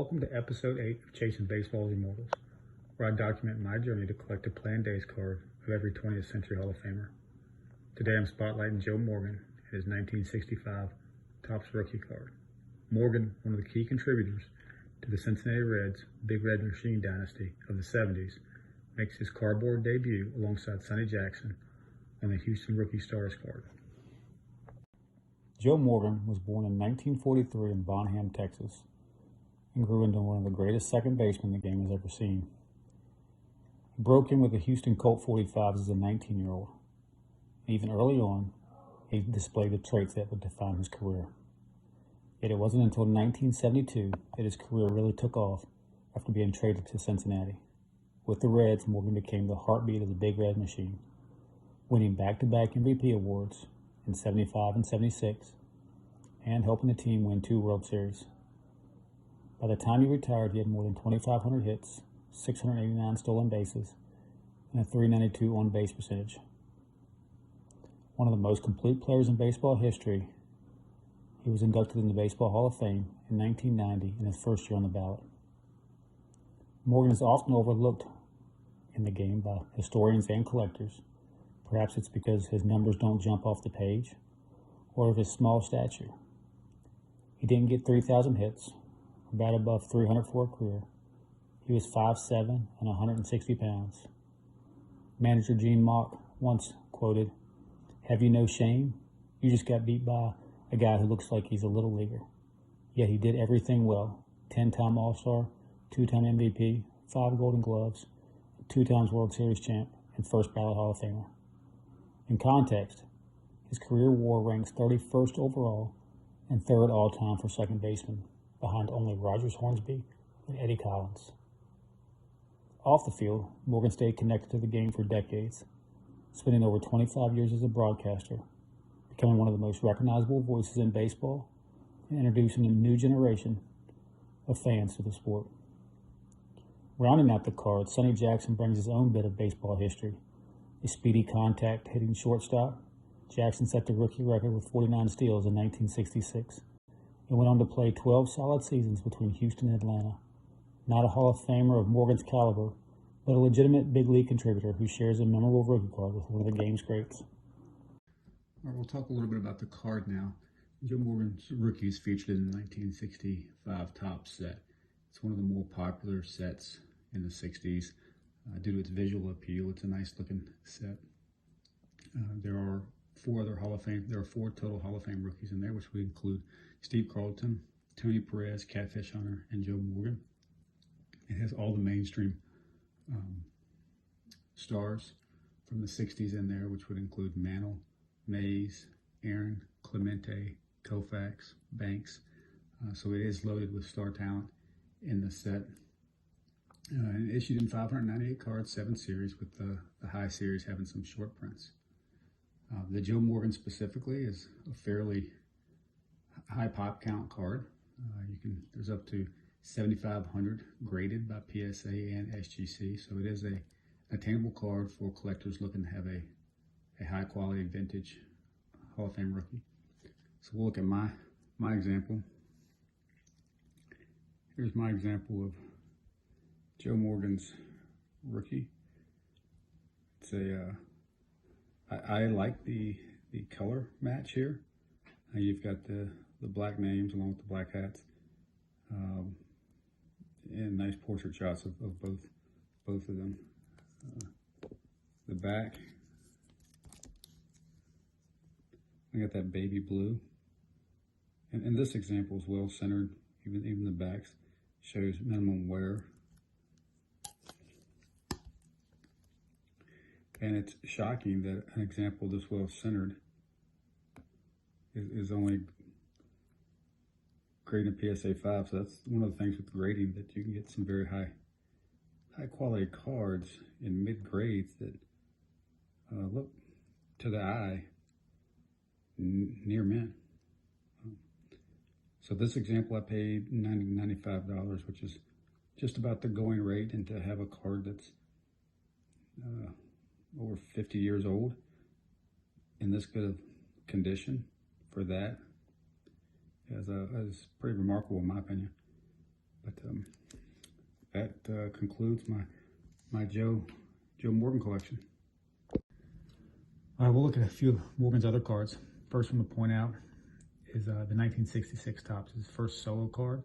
Welcome to episode 8 of Chasing Baseball's Immortals, where I document my journey to collect a play and days card of every 20th century Hall of Famer. Today I'm spotlighting Joe Morgan and his 1965 Topps rookie card. Morgan, one of the key contributors to the Cincinnati Reds' Big Red Machine dynasty of the 70s, makes his cardboard debut alongside Sonny Jackson on the Houston Rookie Stars card. Joe Morgan was born in 1943 in Bonham, Texas, and grew into one of the greatest second basemen the game has ever seen. He broke in with the Houston Colt 45s as a 19-year-old. Even early on, he displayed the traits that would define his career. Yet it wasn't until 1972 that his career really took off after being traded to Cincinnati. With the Reds, Morgan became the heartbeat of the Big Red Machine, winning back-to-back MVP awards in 75 and 76, and helping the team win 2 World Series. By the time he retired, he had more than 2,500 hits, 689 stolen bases, and a .392 on-base percentage. One of the most complete players in baseball history, he was inducted in the Baseball Hall of Fame in 1990 in his first year on the ballot. Morgan is often overlooked in the game by historians and collectors. Perhaps it's because his numbers don't jump off the page, or of his small stature. He didn't get 3,000 hits, or bat above 300 for a career. He was 5'7" and 160 pounds. Manager Gene Mauch once quoted, "Have you no shame? You just got beat by a guy who looks like he's a little leaguer." Yet he did everything well. 10-time All-Star, 2-time MVP, 5 Golden Gloves, 2 times World Series champ, and first ballot Hall of Famer. In context, his career WAR ranks 31st overall and 3rd all-time for second baseman, behind only Rogers Hornsby and Eddie Collins. Off the field, Morgan stayed connected to the game for decades, spending over 25 years as a broadcaster, becoming one of the most recognizable voices in baseball, and introducing a new generation of fans to the sport. Rounding out the card, Sonny Jackson brings his own bit of baseball history. A speedy contact hitting shortstop, Jackson set the rookie record with 49 steals in 1966 and went on to play 12 solid seasons between Houston and Atlanta. Not a Hall of Famer of Morgan's caliber, but a legitimate big league contributor who shares a memorable rookie card with one of the game's greats. All right, we'll talk a little bit about the card now. Joe Morgan's rookie is featured in the 1965 Topps set. It's one of the more popular sets in the 60s. Due to its visual appeal, it's a nice looking set. There are 4 total Hall of Fame rookies in there, which would include Steve Carlton, Tony Perez, Catfish Hunter, and Joe Morgan. It has all the mainstream stars from the 60s in there, which would include Mantle, Mays, Aaron, Clemente, Koufax, Banks. So it is loaded with star talent in the set. And issued in 598 cards, 7 series, with the high series having some short prints. The Joe Morgan specifically is a fairly high pop count card. There's up to 7,500 graded by PSA and SGC, so it is a attainable card for collectors looking to have a high quality vintage Hall of Fame rookie. So we'll look at my example. Here's my example of Joe Morgan's rookie. It's I like the color match here. You've got the black names along with the black hats, and nice portrait shots of both of them. The back, I got that baby blue, and this example is well centered. Even the backs shows minimum wear. And it's shocking that an example this well centered is only graded PSA 5. So that's one of the things with grading, that you can get some very high quality cards in mid grades that look to the eye near mint. So this example I paid $95, which is just about the going rate, and to have a card that's over 50 years old in this good of condition for that is pretty remarkable in my opinion. But that concludes my Joe Morgan collection. All right, we'll look at a few of Morgan's other cards. First one to point out is the 1966 Topps, his first solo card.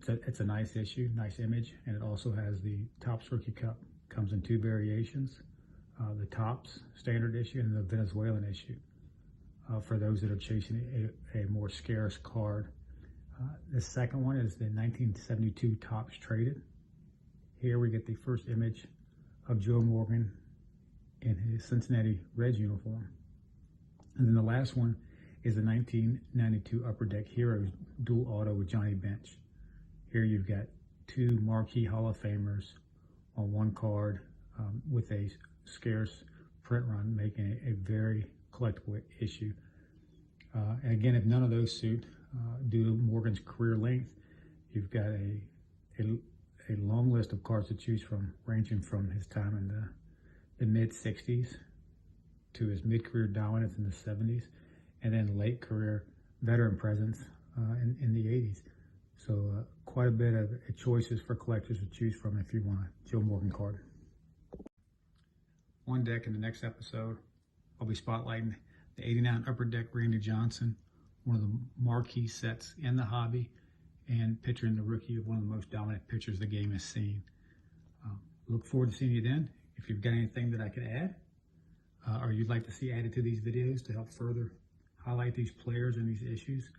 It's a nice issue, nice image, and it also has the Topps Rookie Cup. Comes in two variations, the Topps standard issue and the Venezuelan issue. For those that are chasing a more scarce card. The second one is the 1972 Topps Traded. Here we get the first image of Joe Morgan in his Cincinnati Reds uniform. And then the last one is the 1992 Upper Deck Heroes dual auto with Johnny Bench. Here you've got two marquee Hall of Famers on one card with a scarce print run, making it a very collectible issue. And again, if none of those suit, due to Morgan's career length, you've got a long list of cards to choose from, ranging from his time in the mid-60s to his mid-career dominance in the 70s, and then late career veteran presence in the 80s. So quite a bit of choices for collectors to choose from if you want a Joe Morgan card. On deck in the next episode, I'll be spotlighting the 89 Upper Deck Randy Johnson, one of the marquee sets in the hobby, and picturing the rookie of one of the most dominant pitchers the game has seen. Look forward to seeing you then. If you've got anything that I could add, or you'd like to see added to these videos to help further highlight these players and these issues,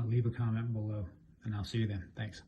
leave a comment below, and I'll see you then. Thanks.